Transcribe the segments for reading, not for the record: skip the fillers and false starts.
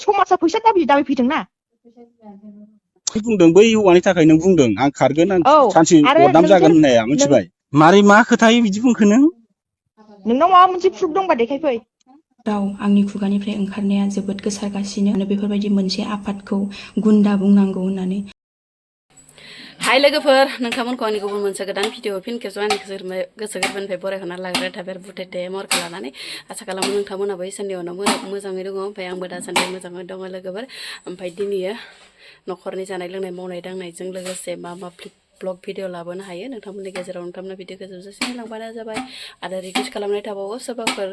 समाजा फैसा दाबि फैदोंना बुंदों बै हौवानि थाखाय नों बुंदों आं खारगोन आं सानसे बदनाम जागोन होननाया मिथिबाय मारै मा खोथायै बिदि बुंखो नोंनाव माबा मोनसे प्रुफ दंबा देखायफै राव आंनि खुगानिफ्राय ओंखारनाया जोबोद गोसारगासिनो बेफोरबायदि मोनसे आफादखौ गुन्दा बुंनांगौ होननानै हाय लोगोफोर नोंथांमोनखौ आंनि गुबुन मोनसे गोदान भिडिअ फिन खेबसे आंनि गोसो गोरबोनिफ्राय बरायहरना लाग्रा थाबेर बुथेथे मरखौ लानानै आसा खालामो नोंथांमोनाबो इसोरनि उनाव मोजाङै दङ ओमफ्राय आंबो दासान्दि मोजाङै दङ लोगोफोर ओमफ्राय दिनैयो न'खरनि जानाय लोंनाय मावनाय दांनायजों लोगोसे मा ब्लग भिडिअ लाबोनो हायो नोंथांमोननि गेजेराव नोंथांमोना भिडिअखौ जोबजासिम होलांबानो जाबाय आरो रिकुवेस्ट खालामनाय थाबावो सोरबाफोर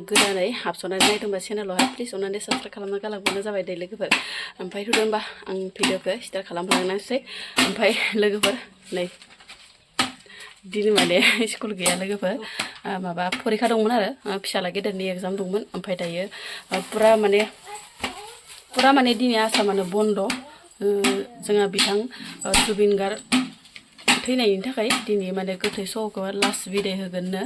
गोदानै हाबस'नानै नायदोंबा चेनेलावहाय प्लिज अननानै साबस्क्राइब खालामना गालांबानो जाबाय दे लोगोफोर ओमफ्राय होदोंबा आं भिडिअखौ स्टार्ट खालामलांनोसै ओमफ्राय लोगोफोर नै दिनै माने स्कुल गैया लोगोफोर माबा फरिखा दंमोन आरो फिसाला गेदेरनि एग्जाम दंमोन ओमफ्राय दायो पुरा माने दिनै आसामानो बन्द' जोंहा बिथां जुबिन गार्ग थैनायनि थाखाय दिनै माने गोथै सहखौ लास्ट बिदाय होगोननो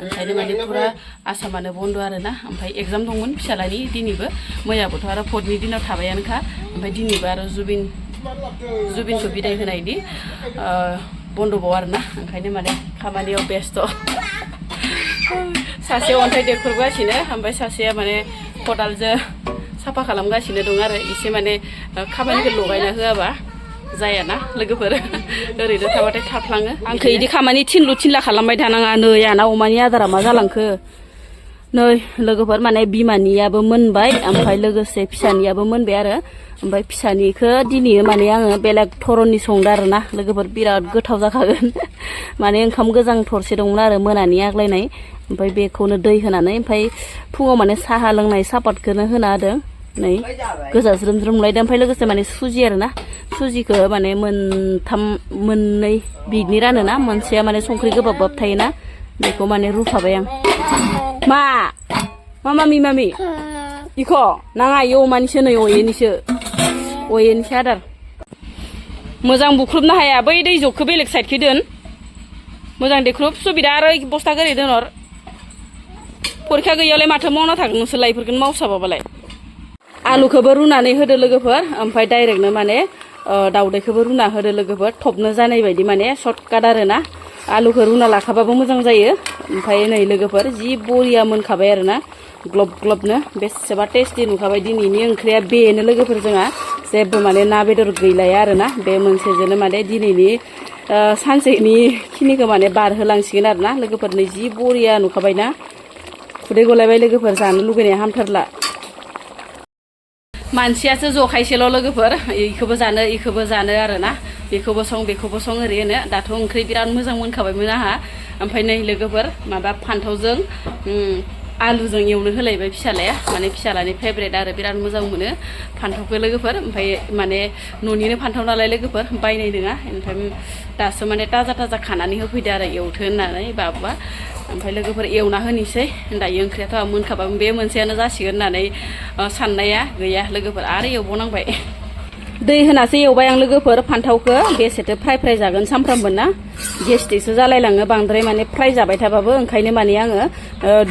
ओंखायनो माने पुरा आसामानो बन्द' आरोना ओमफ्राय एग्जाम दंमोन फिसालानि दिनैबो मैयाबोथ' आरो फरनि दिनाव थाबायानोखा ओमफ्राय दिनैबो आरो जुबिनखौ बिदाय होनायनि बन्द'बाव आरोना ओंखायनो माने खामानियाव बेस्थ' सासे अन्थाइ देख्रुबगासिनो ओमफ्राय सासेया माने खदालजों साफा खालामगासिनो दं आरो एसे माने खामानिखौ लगायना होआबा जायाना लोगोफोर ओरैनो थाबाथाय थाफ्लाङो आंखौ इदि खामानि थिनला खालामबाय थानाङा नै आंना अमानि आदारा मा जालांखो नै लोगोफोर माने बिमानियाबो मोनबाय ओमफ्राय लोगोसे फिसानियाबो मोनबाय आरो ओमफ्राय फिसानिखौ दिनै माने आङो बेलेग धरननि संदो आरोना लोगोफोर बिराद गोथाव जाखागोन माने ओंखाम गोजां थरसे दंमोन आरो मोनानि आग्लायनाय ओमफ्राय बेखौनो दै होनानै ओमफ्राय फुङाव माने साहा लोंनाय सापातखौनो होना होदों नै गोजा ज्रोम ज्रोमलायदों ओमफ्राय लोगोसे माने सुजि आरोना सुजिखौ माने मोननै बिदनि रानोना मोनसेया माने संख्रि गोबाब थायोना बेखौ माने रुफाबाय आं मामि इख' नाङा इयो अमानिसो नै अयेनिसो आदार मोजां बुख्रुबनो हाया बै दै जगखौ बेलेग साइडखै दोन मोजां देख्रुब सुबिदा आरो बस्था गोरै दोनहर फरिखा गैयालाय माथो मावना थागोन नोंसोरलाय इफोरखौनो मावसाबाबालाय आलुखौबो रुनानै होदो लोगोफोर ओमफ्राय डाइरेक्टनो माने दाउदैखौबो रुना होदो लोगोफोर थबनो जानाय बायदि माने सर्टकाट आरोना आलुखौ रुना लाखाबाबो मोजां जायो ओमफ्राय नै लोगोफोर जि बरिया मोनखाबाय आरोना ग्लब ग्लबनो बेसेबा टेस्टि नुखाबाय दिनैनि ओंख्रिया बेनो लोगोफोर जोंहा जेबो माने ना बेदर गैलाया आरोना बे मोनसेजोंनो माने दिनैनि सानसेनि खिनिखौ माने बारहोलांसिगोन आरोना लोगोफोर नै जि बरिया नुखाबायना खुदै गलायबाय लोगोफोर जानो लुगैनाया हामथारला मानसियासो जखायसेल' लोगोफोर इखौबो जानो आरोना बेखौबो सं ओरै होनो दाथ' ओंख्रि बिराद मोजां मोनखाबायमोन आंहा ओमफ्राय नै लोगोफोर माबा फान्थावजों आलुजों एवनो होलायबाय फिसालाया माने फिसालानि फेभरेट आरो बिराद मोजां मोनो फान्थावखौ लोगोफोर ओमफ्राय माने न'निनो फान्थाव नालाय लोगोफोर बायनाय नङा ओमफ्राय दासो माने ताजा खानानै होफैदो आरो एवथो होननानै बाबुआ ओमफ्राय लोगोफोर एवना होनोसै दायो ओंख्रियाथ' मोनखाबा बे मोनसेयानो जासिगोन होननानै साननाया गैया लोगोफोर आरो एवबावनांबाय दै होनासो एवबाय आं लोगोफोर फान्थावखौ बेसेथो फ्राय जागोन सानफ्रामबो ना गेस्टिकसो जालायलाङो बांद्राय माने फ्राय जाबाय थाबाबो ओंखायनो माने आङो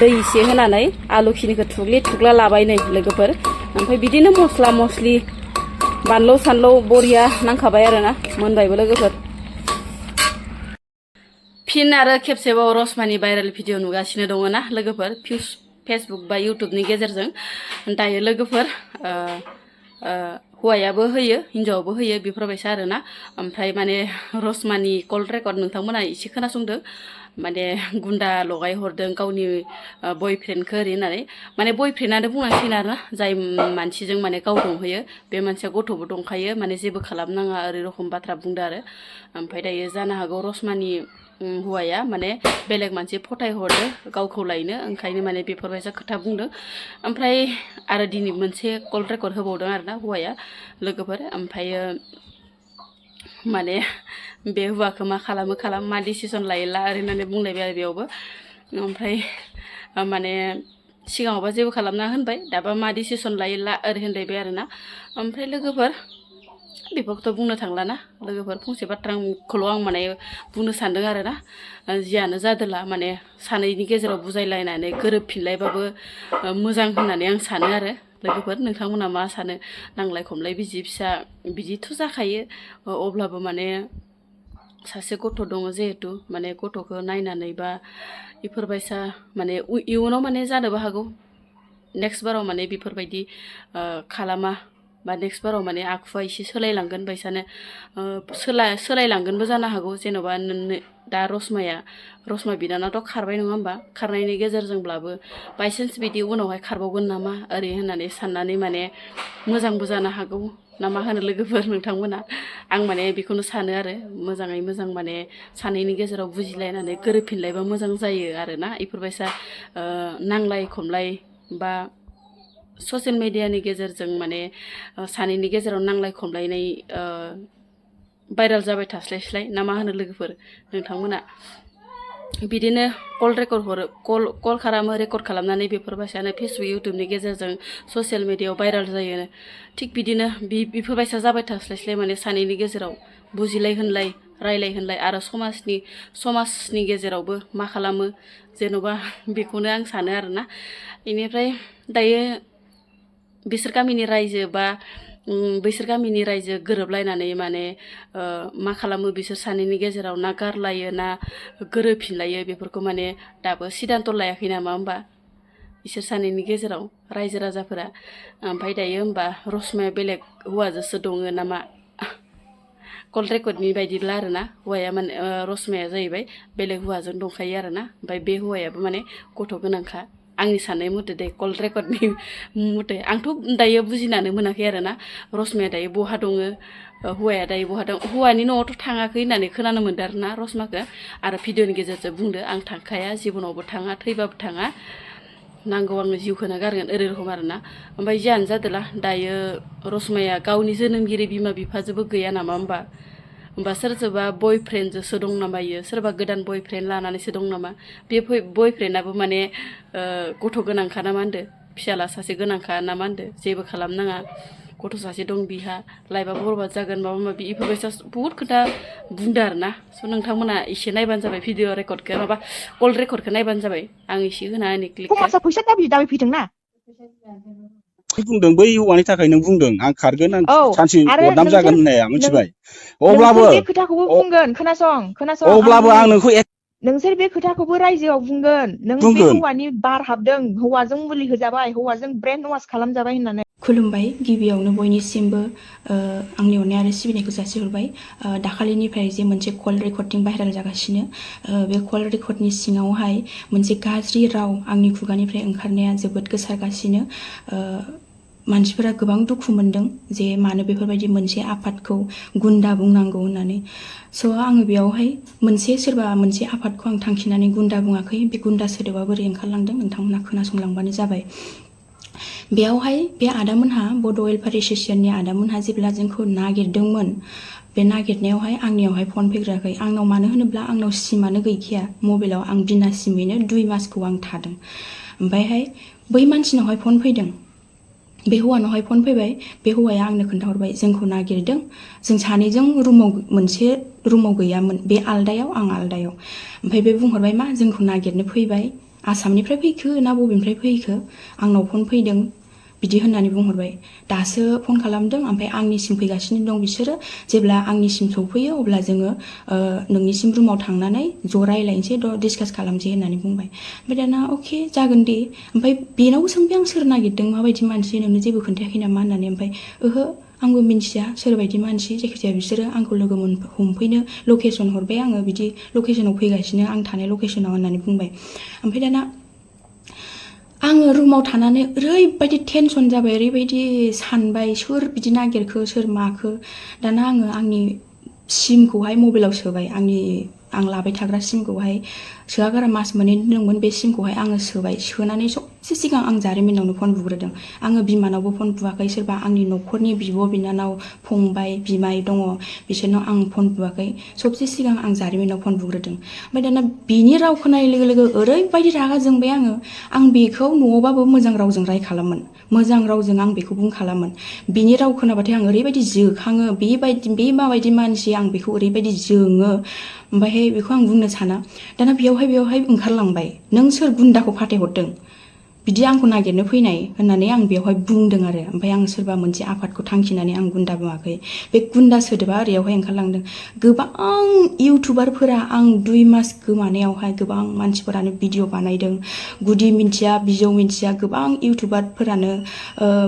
दै एसे होनानै आलु खिनिखौ थुग्ला लाबाय नै लोगोफोर ओमफ्राय बिदिनो मस्ला मस्लि बानलु सानलु बरिया नांखाबाय आरोना मोनबायबो लोगोफोर फिन आरो खेबसेबाव रसमानि भाइरेल भिडिअ नुगासिनो दङ ना लोगोफोर फेसबुक बा इउटुबनि गेजेरजों दायो लोगोफोर हौवायाबो होयो हिन्जावाबो होयो बेफोरबायसा आरोना ओमफ्राय माने रसमानि कल रेकर्ड नोंथांमोना एसे खोनासंदों माने गुन्दा लगाय हरदों गावनि बयफ्रेन्डखौ ओरै होननानै माने बयफ्रेन्डआनो बुंनांसिगोन आरोना जाय मानसिजों माने गाव दंहोयो बे मानसिया गथ'बो दंखायो माने जेबो खालामनाङा ओरै रखम बाथ्रा बुंदो आरो ओमफ्राय दायो जानो हागौ रसमानि हौवाया माने बेलेग मानसि फथायहरदो गावखौ लायनो ओंखायनो माने बेफोरबायसा खोथा बुंदों ओमफ्राय आरो दिनै मोनसे कल रेकर्ड होबावदों आरोना हौवाया लोगोफोर ओमफ्रायो माने बे हौवाखौ मा खालाम मा डिसिसन लायोला ओरै होननानै बुंलायबाय आरो बेयावबो ओमफ्राय माने सिगाङावबा जेबो खालामना होनबाय दाबा मा डिसिसन लायोला ओरै होनलायबाय आरोना ओमफ्राय लोगोफोर बेफोरखौथ' बुंनो थांलाना लोगोफोर फंसे बाथ्राखौल' आं माने बुंनो सानदों आरोना जियानो जादोला माने सानैनि गेजेराव बुजायलायनानै गोरोबफिनलायबाबो मोजां होननानै आं सानो आरो लोगोफोर नोंथांमोना मा सानो नांलाय खमलाय बिसि फिसा बिदिथ' जाखायो अब्लाबो माने सासे गथ' दङ जिहेतु माने गथ'खौ नायनानै बा इफोरबायसा माने इयुनाव माने जानोबो हागौ नेक्स्ट बाराव माने बेफोरबायदि खालामा बा नेक्स्ट बाराव माने आखुआ एसे सोलायलांगोन बायसानो सोलायलांगोनबो जानो हागौ जेन'बा दा रसमा बिनानावथ' खारबाय नङा होमबा खारनायनि गेजेरजोंब्लाबो बायसान्स बिदि उनावहाय खारबावगोन नामा ओरै होननानै साननानै माने मोजांबो जानो हागौ ना मा होनो लोगोफोर नोंथांमोना आं माने बेखौनो सानो आरो मोजाङै मोजां माने सानैनि गेजेराव बुजिलायनानै गोरोबफिनलायबा मोजां जायो आरोना इफोरबायसा नांलाय खमलाय बा ससियेल मेडियानि गेजेरजों माने सानैनि गेजेराव नांलाय खमलायनाय भाइरेल जाबाय थास्लायस्लाय ना मा होनो लोगोफोर नोंथांमोना बिदिनो कल खालामो रेकर्ड खालामनानै बेफोरबायसानो फेसबुक इउटुबनि गेजेरजों ससियेल मेडियायाव भाइरेल जायो थिग बिदिनो बेफोरबायसा जाबाय थास्लायस्लाय माने सानैनि गेजेराव बुजिलाय होनलाय रायलाय होनलाय आरो समाजनि गेजेरावबो मा खालामो जेन'बा बेखौनो आं सानो आरोना बेनिफ्राय दायो बिसोर गामिनि रायजो गोरोबलायनानै माने मा खालामो बिसोर सानैनि गेजेराव ना गारलायो ना गोरोबफिनलायो बेफोरखौ माने दाबो सिदानथ' लायाखै नामा होमबा बिसोर सानैनि गेजेराव रायजो राजाफोरा ओमफ्राय दायो होमबा रसमाया बेलेग हौवाजोंसो दङ नामा कल रेकर्डनि बायदिब्ला आरोना हौवाया माने रसमाया जाहैबाय बेलेग हौवाजों दंखायो आरोना ओमफ्राय बे हौवायाबो माने गथ' गोनांखा आंनि साननाय मथे दे कल रेकर्डनि मथे आंथ' दायो बुजिनानै मोनाखै आरोना रसमाया दायो बहा दङ हौवाया दायो बहा दं हौवानि न'आवथ' थाङाखै होननानै खोनानो मोनदों आरोना रसमाखौ आरो भिडिअनि गेजेरजों बुंदो आं थांखाया जिबनावबो थाङा थैबाबो थाङा नांगौ आङो जिउखौनो गारगोन ओरै रखम आरोना ओमफ्राय जियानो जादोला दायो रसमाया गावनि जोनोमगिरि बिमा बिफाजोंबो गैया नामा होमबा सोरजोंबा बयफ्रेन्डजोंसो दं नामा इयो सोरबा गोदान बयफ्रेन्ड लानानैसो दं नामा बे बयफ्रेन्डआबो माने गथ' गोनांखा ना मा होनदो फिसाला सासे गोनांखा ना मा होनदो जेबो खालामनाङा गथ' सासे दं बिहा लाइफआ बरबाद जागोन माबा माबि इफोरबायसा बुहुद खोथा बुंदो आरोना स' नोंथांमोना एसे नायबानो जाबाय भिडिअ रेकर्डखौ माबा कल रेकर्डखौ नायबानो जाबाय आं एसे होना होनि क्लिकखौ समाजा फैसा दाबि फैदोंना बुंदों बै हौवानि थाखाय नों बुंदों आं खारगोन आं सानसे बदनाम जागोन होननाया मिथिबाय अब्लाबो बे खोथाखौबो बुंगोन खोनासं अब्लाबो आं नोंखौ नोंसोर बे खोथाखौबो रायजोआव बुंगोन नों बे हौवानि बार हाबदों हौवाजों मुलि होजाबाय हौवाजों ब्रेन वास खालामजाबाय होननानै खुलुमबाय गिबियावनो बयनिसिमबो आंनि अननाय आरो सिबिनायखौ जासिहरबाय दाखालिनिफ्राय जे मोनसे कल रेकर्डिं भाइरेल जागासिनो बे कल रेकर्डनि सिङावहाय मोनसे गाज्रि राव आंनि खुगानिफ्राय ओंखारनाया जोबोद गोसारगासिनो मानसिफोरा गोबां दुखु मोनदों जे मानो बेफोरबायदि मोनसे आफादखौ गुन्दा बुंनांगौ होननानै स' आङो बेयावहाय सोरबा मोनसे आफादखौ आं थांखिनानै गुन्दा बुङाखै बे गुन्दा सोदोबा बोरै ओंखारलांदों नोंथांमोना खोनासंलांबानो जाबाय बेयावहाय बे आदामोनहा बड' वेलफेयार एस'सियेसननि आदामोनहा जेब्ला जोंखौ नागिरदोंमोन बे नागिरनायावहाय आंनियावहाय फन फैग्राखै आंनाव मानो होनोब्ला आंनाव सिमानो गैखाया मबाइलाव आं बिना सिमैनो 2 मासखौ आं थादों ओमफ्रायहाय बै मानसिनावहाय फन फैदों बे हौवानावहाय फन फैबाय बे हौवाया आंनो खोन्थाहरबाय जोंखौ नागिरदों जों सानैजों मोनसे रुमाव गैयामोन बे आलदायाव आं आलदायाव ओमफ्राय बे बुंहरबाय मा जोंखौ नागिरनो फैबाय आसामनिफ्राय फैखो ना बबेनिफ्राय फैखो आंनाव फन फैदों बिदि होननानै बुंहरबाय दासो फन खालामदों ओमफ्राय आंनिसिम फैगासिनो दं बिसोरो जेब्ला आंनिसिम सौफैयो अब्ला जोङो नोंनिसिम रुमाव थांनानै ज' रायलायनोसै डिसकास खालामसै होननानै बुंबाय ओमफ्राय दाना अके जागोन दे ओमफ्राय बेनावबो सोंबाय आं सोर नागिरदों माबायदि मानसि नोंनो जेबो खोन्थायाखै नामा होननानै ओमफ्राय ओहो आंबो मिन्थिया सोरबायदि मानसि जायखिजाया बिसोरो आंखौ लोगो हमफैनो लकेसन हरबाय आङो बिदि लकेसनाव फैगासिनो आं थानाय लकेसनाव होननानै बुंबाय ओमफ्राय दाना आङो रुमाव थानानै ओरैबायदि टेनसन जाबाय ओरैबायदि सानबाय सोर बिदि नागिरखो सोर माखो दाना आङो आंनि सिमखौहाय मबाइलाव सोबाय आं लाबाय थाग्रा सिमखौहाय सोआगारा मास मोननै दंमोन बे सिमखौहाय आङो सोबाय सोनानै सबसे सिगां आं जारिमिनावनो फन बुग्रोदों आङो बिमानावबो फन बुआखै सोरबा आंनि न'खरनि बिब' बिनानाव फंबाय बिमाय दङ बिसोरनाव आं फन बुआखै सबसे सिगां आं जारिमिनाव फन बुग्रोदों ओमफ्राय दाना बिनि राव खोनानाय लोगो लोगो ओरैबायदि रागा जोंबाय आं बेखौ न'आवबाबो मोजां रावजों रायखालामोन मोजां रावजों आं बेखौ बुंखालामोन बिनि राव खोनाबाथाय आं ओरैबायदि जोखाङो बे माबायदि मानसि आं बेखौ ओरैबायदि जोङो ओमफ्रायहाय बेखौ आं बुंनो साना दाना बेयावहाय ओंखारलांबाय नों सोर गुन्दाखौ फाथायहरदों बिदि आंखौ नागिरनो फैनाय होननानै आं बेवहाय बुंदों आरो ओमफ्राय आं सोरबा मोनसे आफादखौ थांखिनानै आं गुन्दा बुङाखै बे गुन्दा सोदोबा ओरैयावहाय ओंखारलांदों गोबां इउटुबारफोरा आं 2 मास गोमानायावहाय गोबां मानसिफोरानो भिडिअ बानायदों गुदि मिन्थिया बिजौ मिन्थिया गोबां इउटुबारफोरानो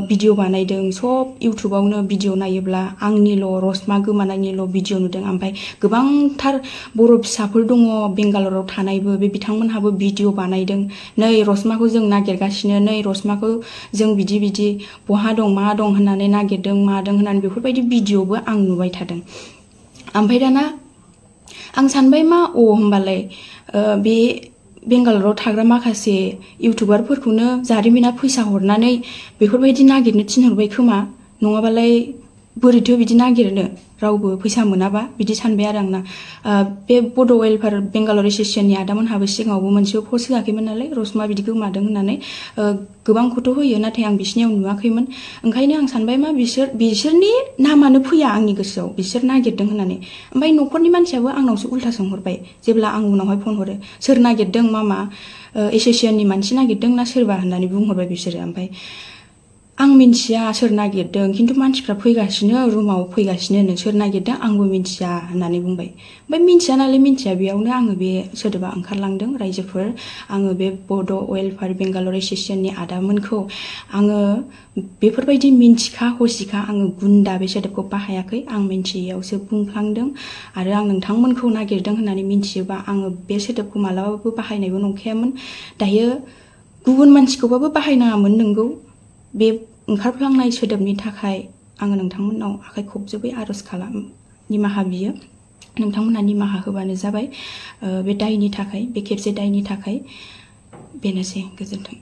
भिडिअ बानायदों सब इउटुबावनो भिडिअ नायोब्ला आंनिल' रसमा गोमानायनिल' भिडिअ नुदों ओमफ्राय गोबांथार बर' फिसाफोर दङ बेंगालराव थानायबो बे बिथांमोनहाबो भिडिअ बानायदों नै रसमाखौ जों नागिरगासिनो नै रसमाखौ जों बिदि बिदि बहा दं मा दं होननानै नागिरदों मादों होननानै बेफोरबायदि भिडिअबो आं नुबाय थादों ओमफ्राय दाना आं सानबाय मा होमबालाय बे बेंगालराव थाग्रा माखासे इउटुबारफोरखौनो जारिमिना फैसा हरनानै बेफोरबायदि नागिरनो थिनहरबाय खोमा नङाबालाय बोरैथो बिदि नागिरनो रावबो फैसा मोनाबा बिदि सानबाय आरो आंना बे बड' वेलफेयार बेंगालर एस'सियेसननि आदामोनहाबो सिगाङावबो मोनसेबो पस्ट होआखैमोन नालाय रसमा बिदि गोमादों होननानै गोबांखौथ' होयो नाथाय आं बिसिनियाव नुवाखैमोन ओंखायनो आं सानबाय मा बिसोरनि नामानो फैया आंनि गोसोआव बिसोर नागिरदों होननानै ओमफ्राय न'खरनि मानसियाबो आंनावसो उल्था सोंहरबाय जेब्ला आं उनावहाय फन हरो सोर नागिरदों मामा एस'सियेसननि मानसि नागिरदों ना सोरबा होननानै बुंहरबाय बिसोरो ओमफ्राय आं मिन्थिया सोर नागिरदों खिन्थु मानसिफ्रा फैगासिनो रुमाव फैगासिनो सोर नागिरदों आंबो मिन्थिया होननानै बुंबाय ओमफ्राय मिन्थिया नालाय मिन्थिया बेयावनो आङो बे सोदोबा ओंखारलांदों रायजोफोर आङो बे बड' वेलफेयार बेंगालर एस'सियेसननि आदामोनखौ आङो बेफोरबायदि मिन्थिखा हसिखा आङो गुन्दा बे सोदोबखौ बाहायाखै आं मिन्थियैयावसो बुंफ्लांदों आरो आं नोंथांमोनखौ नागिरदों होननानै मिन्थियोबा आङो बे सोदोबखौ मालाबाबो बाहायनायबो नंखायामोन दायो गुबुन मानसिखौबाबो बाहायनाङामोन नोंगौ बे ओंखारफ्लांनाय सोदोबनि थाखाय आङो नोंथांमोननाव आखाइ खबजोबै आर'ज खालाम निमाहा बियो नोंथांमोनहा निमाहा होबानो जाबाय बे दायनि थाखाय बे खेबसे दायनि थाखाय बेनोसै गोजोन्थों